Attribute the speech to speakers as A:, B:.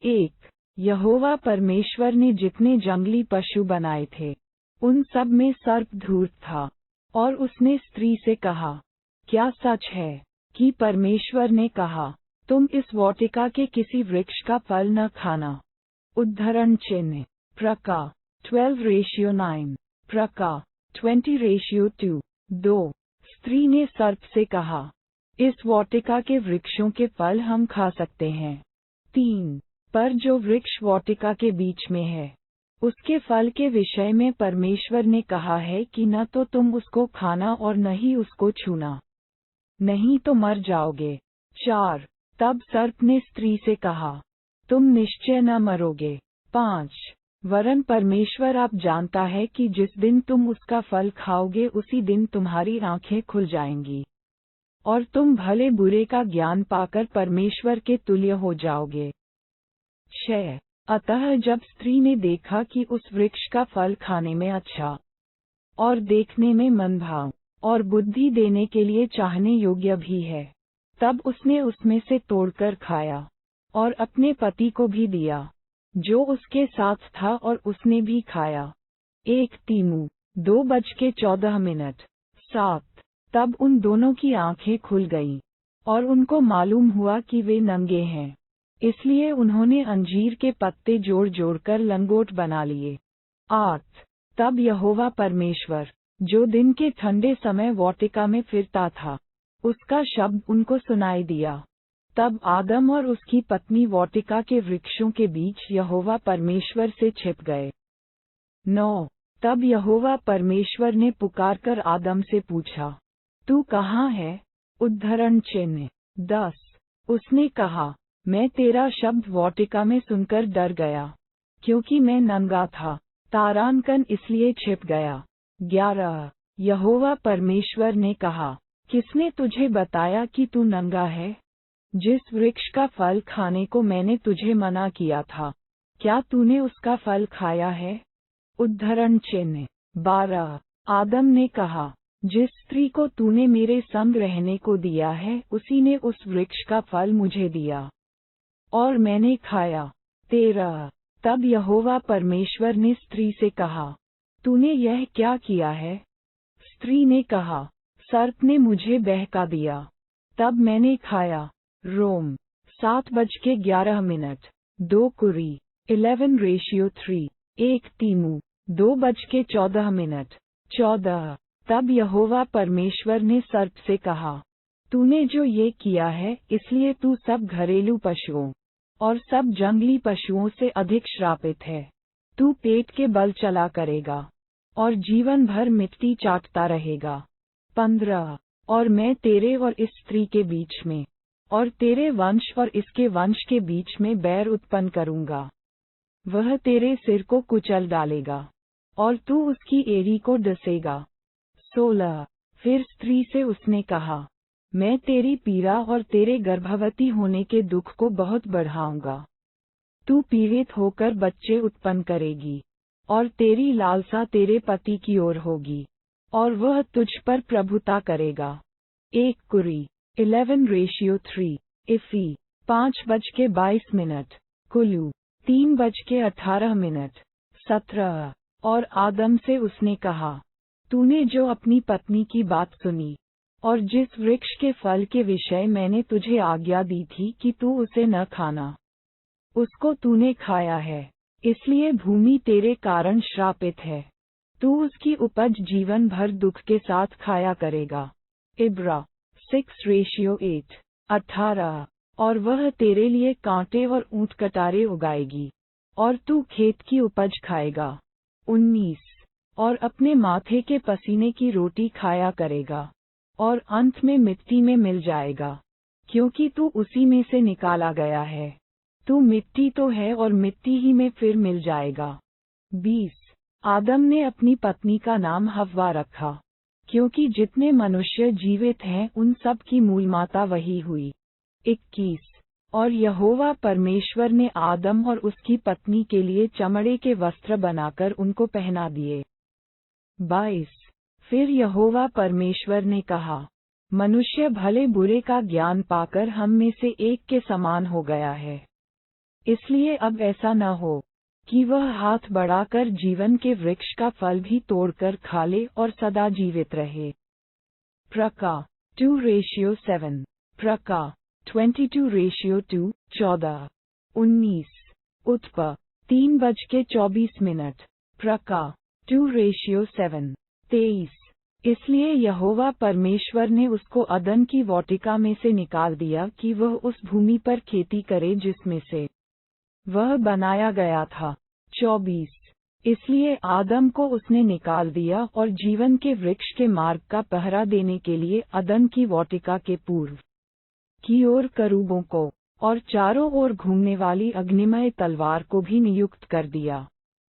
A: 1। यहोवा परमेश्वर ने जितने जंगली पशु बनाए थे उन सब में सर्प धूर्त था, और उसने स्त्री से कहा, क्या सच है कि परमेश्वर ने कहा, तुम इस वाटिका के किसी वृक्ष का फल न खाना? उद्धरण चिन्ह प्रका 12:9, प्रका 20:2। 2। स्त्री ने सर्प से कहा, इस वाटिका के वृक्षों के फल हम खा सकते हैं। 3। पर जो वृक्ष वाटिका के बीच में है उसके फल के विषय में परमेश्वर ने कहा है कि न तो तुम उसको खाना और न ही उसको छूना, नहीं तो मर जाओगे। 4। तब सर्प ने स्त्री से कहा, तुम निश्चय न मरोगे। 5। वरन परमेश्वर आप जानता है कि जिस दिन तुम उसका फल खाओगे उसी दिन तुम्हारी आंखें खुल जाएंगी, और तुम भले बुरे का ज्ञान पाकर परमेश्वर के तुल्य हो जाओगे। 6। अतः जब स्त्री ने देखा कि उस वृक्ष का फल खाने में अच्छा और देखने में मनभाव और बुद्धि देने के लिए चाहने योग्य भी है, तब उसने उसमें से तोड़कर खाया और अपने पति को भी दिया जो उसके साथ था, और उसने भी खाया। 1 तीमू 2:14। 7। तब उन दोनों की आंखें खुल गईं, और उनको मालूम हुआ कि वे नंगे हैं, इसलिए उन्होंने अंजीर के पत्ते जोड़ जोड़कर लंगोट बना लिए। 8। तब यहोवा परमेश्वर, जो दिन के ठंडे समय वाटिका में फिरता था, उसका शब्द उनको सुनाई दिया। तब आदम और उसकी पत्नी वाटिका के वृक्षों के बीच यहोवा परमेश्वर से छिप गए। 9। तब यहोवा परमेश्वर ने पुकारकर आदम से पूछा, तू कहाँ है? उद्धरण चिन्ह 10। उसने कहा, मैं तेरा शब्द वाटिका में सुनकर डर गया, क्योंकि मैं नंगा था, तारांकन इसलिए छिप गया। 11। यहोवा परमेश्वर ने कहा, किसने तुझे बताया कि तू नंगा है? जिस वृक्ष का फल खाने को मैंने तुझे मना किया था, क्या तूने उसका फल खाया है? उद्धरण चिन्ह 12। आदम ने कहा, जिस स्त्री को तूने मेरे संग रहने को दिया है उसी ने उस वृक्ष का फल मुझे दिया, और मैंने खाया। 13। तब यहोवा परमेश्वर ने स्त्री से कहा, तूने यह क्या किया है? स्त्री ने कहा, सर्प ने मुझे बहका दिया, तब मैंने खाया। रोम 7:11। 2 कुरी 11:3। 1 तीमू 2:14। 14। तब यहोवा परमेश्वर ने सर्प से कहा, तूने जो ये किया है इसलिए तू सब घरेलू पशुओं और सब जंगली पशुओं से अधिक श्रापित है। तू पेट के बल चला करेगा और जीवन भर मिट्टी चाटता रहेगा। 15। और मैं तेरे और इस स्त्री के बीच में और तेरे वंश और इसके वंश के बीच में बैर उत्पन्न करूंगा, वह तेरे सिर को कुचल डालेगा और तू उसकी एड़ी को डसेगा। 16। फिर स्त्री से उसने कहा, मैं तेरी पीड़ा और तेरे गर्भवती होने के दुख को बहुत बढ़ाऊंगा। तू पीड़ित होकर बच्चे उत्पन्न करेगी, और तेरी लालसा तेरे पति की ओर होगी, और वह तुझ पर प्रभुता करेगा। 1 कुरी 11:3। इफी 5:22। कुलू 3:18। 17। और आदम से उसने कहा, तूने जो अपनी पत्नी की बात सुनी और जिस वृक्ष के फल के विषय मैंने तुझे आज्ञा दी थी कि तू उसे न खाना, उसको तूने खाया है, इसलिए भूमि तेरे कारण श्रापित है। तू उसकी उपज जीवन भर दुख के साथ खाया करेगा। इब्रा 6:8। 18। और वह तेरे लिए कांटे और ऊंट कटारे उगाएगी, और तू खेत की उपज खाएगा। 19। और अपने माथे के पसीने की रोटी खाया करेगा, और अंत में मिट्टी में मिल जाएगा, क्योंकि तू उसी में से निकाला गया है। तू मिट्टी तो है और मिट्टी ही में फिर मिल जाएगा। 20। आदम ने अपनी पत्नी का नाम हव्वा रखा, क्योंकि जितने मनुष्य जीवित हैं उन सब की मूल माता वही हुई। 21। और यहोवा परमेश्वर ने आदम और उसकी पत्नी के लिए चमड़े के वस्त्र बनाकर उनको पहना दिए। 22। फिर यहोवा परमेश्वर ने कहा, मनुष्य भले बुरे का ज्ञान पाकर हम में से एक के समान हो गया है, इसलिए अब ऐसा न हो कि वह हाथ बढ़ाकर जीवन के वृक्ष का फल भी तोड़कर खा ले और सदा जीवित रहे। प्रका 2:7 प्रका 22:2 14 19 उत्प 3:24 प्रका 2:7 23 इसलिए यहोवा परमेश्वर ने उसको अदन की वाटिका में से निकाल दिया कि वह उस भूमि पर खेती करे जिसमें से वह बनाया गया था। 24 इसलिए आदम को उसने निकाल दिया और जीवन के वृक्ष के मार्ग का पहरा देने के लिए अदन की वाटिका के पूर्व की ओर करूबों को और चारों ओर घूमने वाली अग्निमय तलवार को भी नियुक्त कर दिया।